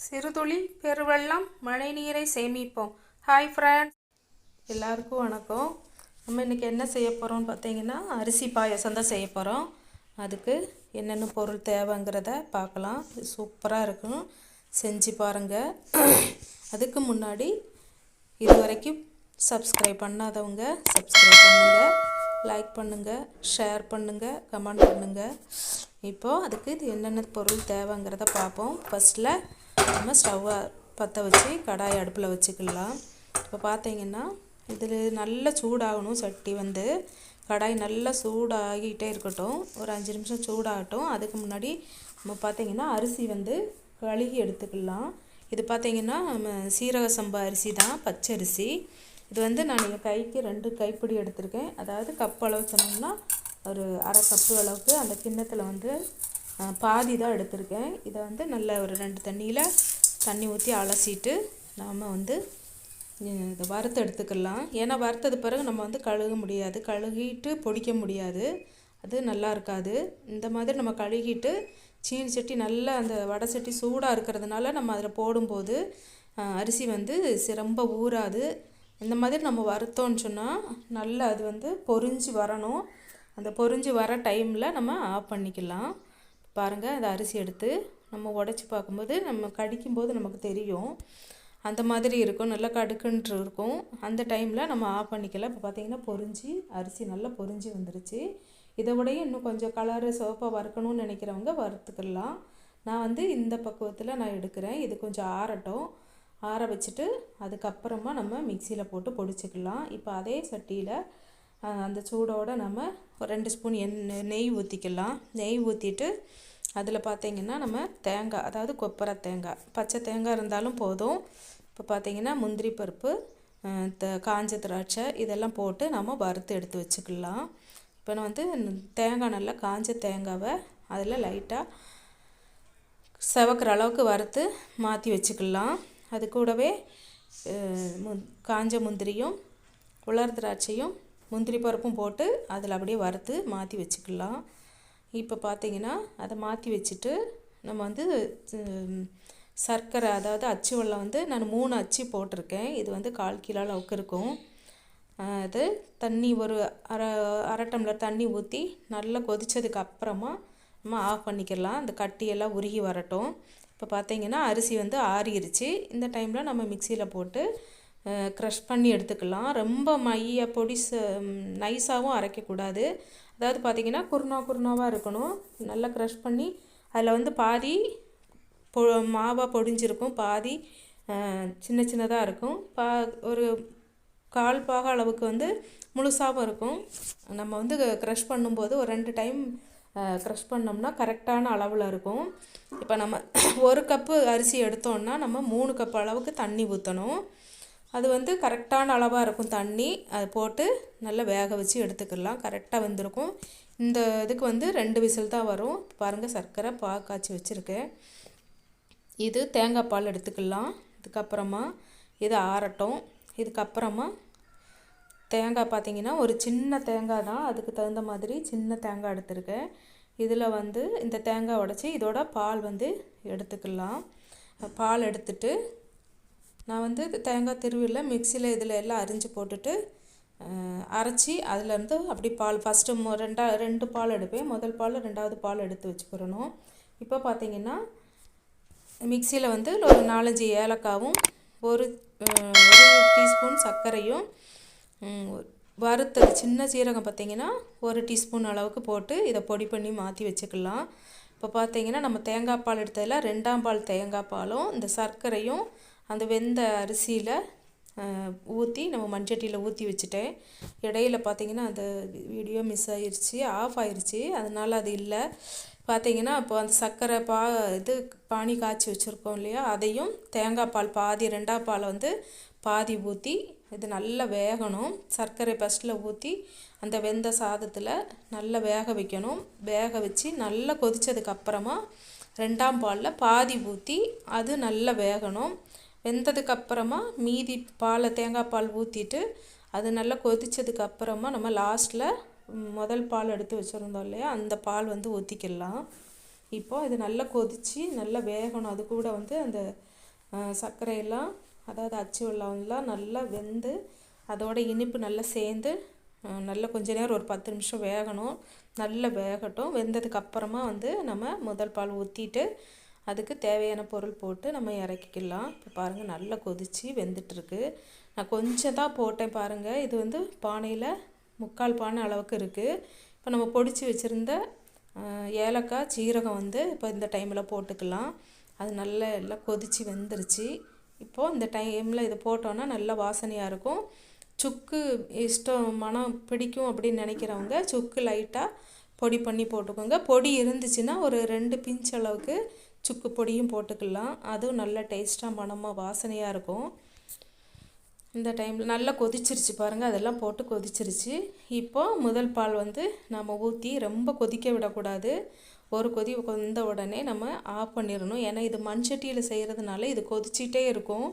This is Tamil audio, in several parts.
சிறுதுளி பெருவெள்ளம் மழைநீரை சேமிப்போம். ஹாய் ஃப்ரெண்ட்ஸ், எல்லாருக்கும் வணக்கம். நம்ம இன்றைக்கி என்ன செய்ய போகிறோம்னு பார்த்தீங்கன்னா அரிசி பாயசம் தான் செய்ய போகிறோம். அதுக்கு என்னென்ன பொருள் தேவைங்கிறத பார்க்கலாம். இது சூப்பராக இருக்கும், செஞ்சு பாருங்கள். அதுக்கு முன்னாடி இது வரைக்கும் சப்ஸ்கிரைப் பண்ணாதவங்க சப்ஸ்கிரைப் பண்ணுங்கள், லைக் பண்ணுங்கள், ஷேர் பண்ணுங்கள், கமெண்ட் பண்ணுங்கள். இப்போது அதுக்கு இது என்னென்ன பொருள் தேவைங்கிறத பார்ப்போம். ஃபஸ்ட்டில் நம்ம ஸ்டவ்வை பற்ற வச்சு கடாய் அடுப்பில் வச்சுக்கலாம். இப்போ பார்த்தீங்கன்னா இதில் நல்லா சூடாகணும். சட்டி கடாய் நல்லா சூடாகிட்டே இருக்கட்டும். ஒரு 5 நிமிஷம் சூடாகட்டும். அதுக்கு முன்னாடி நம்ம பார்த்தீங்கன்னா அரிசி கழுகி எடுத்துக்கலாம். இது பார்த்தீங்கன்னா நம்ம சீரக சம்பா அரிசி தான், பச்சரிசி. இது நான் என் கைக்கு 2 கைப்பிடி எடுத்திருக்கேன். அதாவது கப் அளவு சொன்னோம்னா ஒரு அரை கப்பு அளவுக்கு அந்த கிண்ணத்தில் பாதி தான் எடுத்திருக்கேன். இதை நல்ல ஒரு 2 தண்ணி ஊற்றி அலசிட்டு நாம் இதை வறுத்து எடுத்துக்கலாம். ஏன்னா வறுத்தது பிறகு நம்ம கழுக முடியாது, கழுகிட்டு பொடிக்க முடியாது, அது நல்லா இருக்காது. இந்த மாதிரி நம்ம கழுகிட்டு சீனி சட்டி நல்லா அந்த வடை சட்டி சூடாக இருக்கிறதுனால நம்ம அதில் போடும்போது அரிசி ரொம்ப ஊறாது. இந்த மாதிரி நம்ம வறுத்தோன்னு சொன்னால் நல்லா அது பொரிஞ்சு வரணும். அந்த பொரிஞ்சு வர டைமில் நம்ம ஆஃப் பண்ணிக்கலாம். பாருங்கள், அந்த அரிசி எடுத்து நம்ம உடச்சி பார்க்கும்போது நம்ம கடிக்கும்போது நமக்கு தெரியும். அந்த மாதிரி இருக்கும், நல்லா கடுக்குன்று இருக்கும். அந்த டைமில் நம்ம ஆஃப் பண்ணிக்கலாம். இப்போ பார்த்திங்கன்னா அரிசி நல்லா பொரிஞ்சு வந்துருச்சு. இதை விடையும் இன்னும் கொஞ்சம் கலரு சிவப்பாக வறுக்கணும்னு நினைக்கிறவங்க வறுத்துக்கலாம். நான் இந்த பக்குவத்தில் நான் எடுக்கிறேன். இது கொஞ்சம் ஆறட்டும். ஆற வச்சுட்டு அதுக்கப்புறமா நம்ம மிக்சியில் போட்டு பொடிச்சிக்கலாம். இப்போ அதே சட்டியில் அந்த சூடோடு நம்ம ஒரு 2 ஸ்பூன் நெய் ஊற்றிக்கலாம். நெய் ஊற்றிட்டு அதில் பார்த்திங்கன்னா நம்ம தேங்காய், அதாவது கொப்பரை தேங்காய், பச்சை தேங்காய் இருந்தாலும் போதும். இப்போ பார்த்திங்கன்னா முந்திரி பருப்பு, காஞ்ச திராட்சை இதெல்லாம் போட்டு நம்ம வறுத்து எடுத்து வச்சுக்கலாம். இப்போ நான் தேங்காய் நல்லா காஞ்ச தேங்காவை அதில் லைட்டாக செவக்கிற அளவுக்கு வறுத்து மாற்றி வச்சுக்கலாம். அது கூடவே காஞ்ச முந்திரியும் உலர் திராட்சையும் முந்திரி பருப்பும் போட்டு அதில் அப்படியே வறுத்து மாற்றி வச்சுக்கலாம். இப்போ பார்த்திங்கன்னா அதை மாற்றி வச்சுட்டு நம்ம சர்க்கரை, அதாவது அச்சு வெல்லம் நான் 3 அச்சு போட்டிருக்கேன். இது 1/4 கிலோ அளவுக்கு இருக்கும். அது தண்ணி ஒரு அரை டம்ளர் தண்ணி ஊற்றி நல்லா கொதித்ததுக்கு அப்புறமா நம்ம ஆஃப் பண்ணிக்கலாம். அந்த கட்டியெல்லாம் உருகி வரட்டும். இப்போ பார்த்திங்கன்னா அரிசி ஆறிடுச்சு. இந்த டைமில் நம்ம மிக்சியில் போட்டு க்ரஷ் பண்ணி எடுத்துக்கலாம். ரொம்ப மைய நைஸாகவும் அரைக்கக்கூடாது. அதாவது பார்த்திங்கன்னா குருணாவாக இருக்கணும். நல்லா க்ரஷ் பண்ணி அதில் பாதி மாவாக பொடிஞ்சிருக்கும், பாதி சின்ன சின்னதாக இருக்கும், ஒரு 1/4 பாக அளவுக்கு முழுசாகவும் இருக்கும். நம்ம க்ரஷ் பண்ணும்போது ஒரு 2 டைம் க்ரஷ் பண்ணோம்னா கரெக்டான அளவில் இருக்கும். இப்போ நம்ம 1 கப்பு அரிசி எடுத்தோன்னா நம்ம 3 கப் அளவுக்கு தண்ணி ஊற்றணும். அது கரெக்டான அளவாக இருக்கும் தண்ணி. அதை போட்டு நல்லா வேக வச்சு எடுத்துக்கலாம். கரெக்டாக வெந்திருக்கும். இந்த இதுக்கு 2 விசில் தான் வரும். பாருங்கள், சர்க்கரை பாகு காய்ச்சி வச்சுருக்கேன். இது தேங்காய் பால் எடுத்துக்கலாம். இதுக்கப்புறமா இது ஆறட்டும். இதுக்கப்புறமா தேங்காய் பார்த்திங்கன்னா ஒரு சின்ன தேங்காய் தான், அதுக்கு தகுந்த மாதிரி சின்ன தேங்காய் எடுத்துருக்கேன். இதில் இந்த தேங்காய் உடச்சி இதோட பால் எடுத்துக்கலாம். பால் எடுத்துட்டு நான் தேங்காய் திருவியில் மிக்சியில் இதில் எல்லாம் அரிஞ்சு போட்டுட்டு அரைச்சி அதிலேருந்து அப்படி பால் ஃபஸ்ட்டு 2 பால் எடுப்பேன். முதல் பால், 2வது பால் எடுத்து வச்சுக்கிறணும். இப்போ பார்த்திங்கன்னா மிக்சியில் ஒரு 4-5 ஏலக்காவும் ஒரு டீஸ்பூன் சர்க்கரையும் வறுத்தது சின்ன சீரகம் பார்த்திங்கன்னா 1 டீஸ்பூன் அளவுக்கு போட்டு இதை பொடி பண்ணி மாற்றி வச்சுக்கலாம். இப்போ பார்த்திங்கன்னா நம்ம தேங்காய் பால் எடுத்ததில் 2ஆம் பால் தேங்காய் பாலும் இந்த சர்க்கரையும் அந்த வெந்த அரிசியில் ஊற்றி நம்ம மண்சட்டியில் ஊற்றி வச்சுட்டேன். இடையில பார்த்திங்கன்னா அந்த வீடியோ மிஸ் ஆயிடுச்சு, ஆஃப் ஆயிடுச்சு. அதனால் அது இல்லை. பார்த்திங்கன்னா இப்போ அந்த சர்க்கரை பானி காய்ச்சி வச்சுருக்கோம் இல்லையா, அதையும் தேங்காய் பால் பாதி 2ஆம் பாலை பாதி ஊற்றி இது நல்லா வேகணும். சர்க்கரை ஃபஸ்ட்டில் ஊற்றி அந்த வெந்த சாதத்தில் நல்லா வேக வைக்கணும். வேக வச்சு நல்லா கொதித்ததுக்கப்புறமா 2ஆம் பாலில் பாதி ஊற்றி அது நல்லா வேகணும். வெந்ததுக்கப்புறமா மீதி தேங்காய் பால் ஊற்றிட்டு அது நல்லா கொதித்ததுக்கப்புறமா நம்ம லாஸ்ட்டில் முதல் பால் எடுத்து வச்சுருந்தோம் இல்லையா, அந்த பால் ஊற்றிக்கலாம். இப்போ இது நல்லா கொதிச்சு நல்லா வேகணும். அது கூட வந்து அந்த சர்க்கரையெல்லாம் அதாவது அச்சு வெல்லம்லாம் நல்லா வெந்து அதோட இனிப்பு நல்லா சேர்ந்து நல்லா கொஞ்ச நேரம் ஒரு 10 நிமிஷம் வேகணும். நல்லா வேகட்டும். வெந்ததுக்கு அப்புறமா வந்து நம்ம முதல் பால் ஊற்றிட்டு அதுக்கு தேவையான பொருள் போட்டு நம்ம இறக்கிக்கலாம். இப்போ பாருங்கள் நல்லா கொதித்து வெந்துட்டுருக்கு. நான் கொஞ்சம் தான் போட்டேன் பாருங்கள். இது வந்து பானையில் 3/4 பானை அளவுக்கு இருக்குது. இப்போ நம்ம பொடிச்சு வச்சுருந்த ஏலக்காய் சீரகம் வந்து இப்போ இந்த டைமில் போட்டுக்கலாம். அது நல்லா எல்லாம் கொதித்து வெந்துருச்சு. இப்போது இந்த டைமில் இது போட்டோன்னா நல்லா வாசனையாக இருக்கும். சுக்கு இஷ்டம் மனம் பிடிக்கும் அப்படின்னு நினைக்கிறவங்க சுக்கு லைட்டாக பொடி பண்ணி போட்டுக்கோங்க. பொடி இருந்துச்சுன்னா ஒரு 2 பிஞ்ச் அளவுக்கு சுக்கு பொடியும் போட்டுக்கலாம். அதுவும் நல்ல டேஸ்ட்டாக மணமாக வாசனையாக இருக்கும். இந்த டைமில் நல்லா கொதிச்சிருச்சு பாருங்கள். அதெல்லாம் போட்டு கொதிச்சிருச்சு. இப்போது முதல் பால் வந்து நம்ம ஊற்றி ரொம்ப கொதிக்க விடக்கூடாது. ஒரு கொதி வந்த உடனே நம்ம ஆஃப் பண்ணிடணும். ஏன்னா இது மண்சட்டியில் செய்கிறதுனால இது கொதிச்சிட்டே இருக்கும்.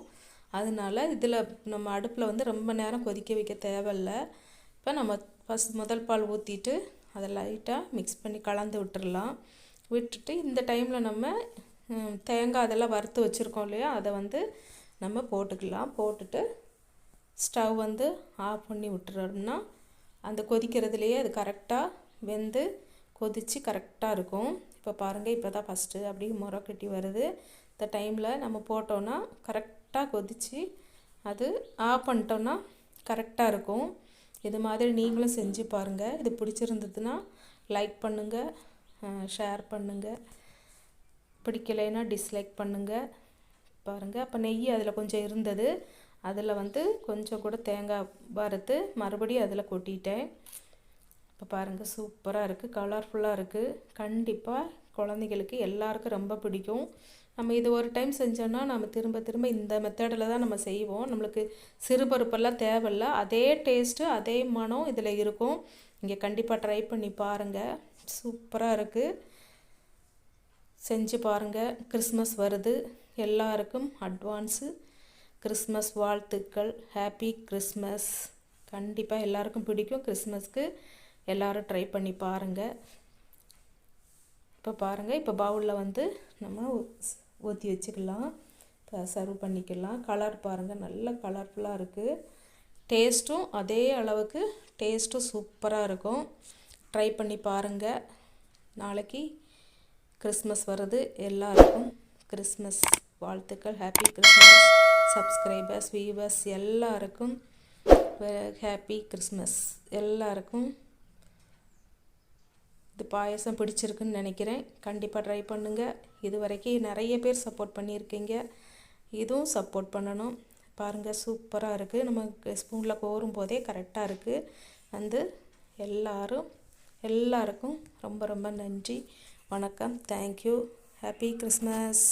அதனால இதில் நம்ம அடுப்பில் வந்து ரொம்ப நேரம் கொதிக்க வைக்க தேவையில்லை. இப்போ நம்ம முதல் பால் ஊற்றிட்டு அதை லைட்டாக மிக்ஸ் பண்ணி கலந்து விட்டுடலாம். விட்டுட்டு இந்த டைமில் நம்ம தேங்காய் அதெல்லாம் வறுத்து வச்சுருக்கோம் இல்லையா, அதை வந்து நம்ம போட்டுக்கலாம். போட்டுட்டு ஸ்டவ் வந்து ஆஃப் பண்ணி விட்டுறோம்னா அந்த கொதிக்கிறதுலையே அது கரெக்டாக வெந்து கொதித்து கரெக்டாக இருக்கும். இப்போ பாருங்கள், இப்போ தான் ஃபஸ்ட்டு அப்படியே முறை கட்டி வருது. இந்த டைமில் நம்ம போட்டோன்னா கரெக்டாக கொதித்து அது ஆஃப் பண்ணிட்டோன்னா கரெக்டாக இருக்கும். இது மாதிரி நீங்களும் செஞ்சு பாருங்கள். இது பிடிச்சிருந்ததுன்னா லைக் பண்ணுங்கள், ஷேர் பண்ணுங்கள். பிடிக்கலைன்னா டிஸ்லைக் பண்ணுங்கள். பாருங்கள், அப்போ நெய் அதில் கொஞ்சம் இருந்தது. அதில் வந்து கொஞ்சம் கூட தேங்காய் வறுத்து மறுபடியும் அதில் கொட்டிட்டேன். இப்போ பாருங்கள், சூப்பராக இருக்குது, கலர்ஃபுல்லாக இருக்குது. கண்டிப்பாக குழந்தைகளுக்கு எல்லாருக்கும் ரொம்ப பிடிக்கும். நம்ம இது ஒரு டைம் செஞ்சோன்னா நம்ம திரும்ப திரும்ப இந்த மெத்தடில் தான் நம்ம செய்வோம். நம்மளுக்கு சிறுபருப்பெல்லாம் தேவையில்ல. அதே டேஸ்ட்டு அதே மனம் இதில் இருக்கும். இங்கே கண்டிப்பாக ட்ரை பண்ணி பாருங்கள். சூப்பராக இருக்குது, செஞ்சு பாருங்கள். கிறிஸ்மஸ் வருது. எல்லாருக்கும் அட்வான்ஸு கிறிஸ்மஸ் வாழ்த்துக்கள். Happy Christmas. கண்டிப்பாக எல்லாருக்கும் பிடிக்கும். கிறிஸ்மஸ்க்கு எல்லோரும் ட்ரை பண்ணி பாருங்கள். இப்போ பாருங்கள், இப்போ பவுலில் வந்து நம்ம ஊற்றி வச்சுக்கலாம். இப்போ சர்வ் பண்ணிக்கலாம். கலர் பாருங்கள், நல்ல கலர்ஃபுல்லாக இருக்குது. டேஸ்ட்டும் அதே அளவுக்கு டேஸ்ட்டும் சூப்பராக இருக்கும். ட்ரை பண்ணி பாருங்கள். நாளைக்கு கிறிஸ்மஸ் வருது. எல்லாருக்கும் கிறிஸ்மஸ் வாழ்த்துக்கள். Happy Christmas. சப்ஸ்கிரைபர்ஸ், வியூவர்ஸ் எல்லாருக்கும் ஹாப்பி கிறிஸ்மஸ். எல்லாருக்கும் இது பாயசம் பிடிச்சிருக்குன்னு நினைக்கிறேன். கண்டிப்பாக ட்ரை பண்ணுங்கள். இது வரைக்கும் நிறைய பேர் சப்போர்ட் பண்ணியிருக்கீங்க. இதுவும் சப்போர்ட் பண்ணணும். பாருங்கள், சூப்பராக இருக்குது. நமக்கு ஸ்பூனில் கோரும் போதே கரெக்டாக இருக்குது. வந்து எல்லாருக்கும் ரொம்ப ரொம்ப நன்றி. வணக்கம். தேங்க்யூ. Happy Christmas.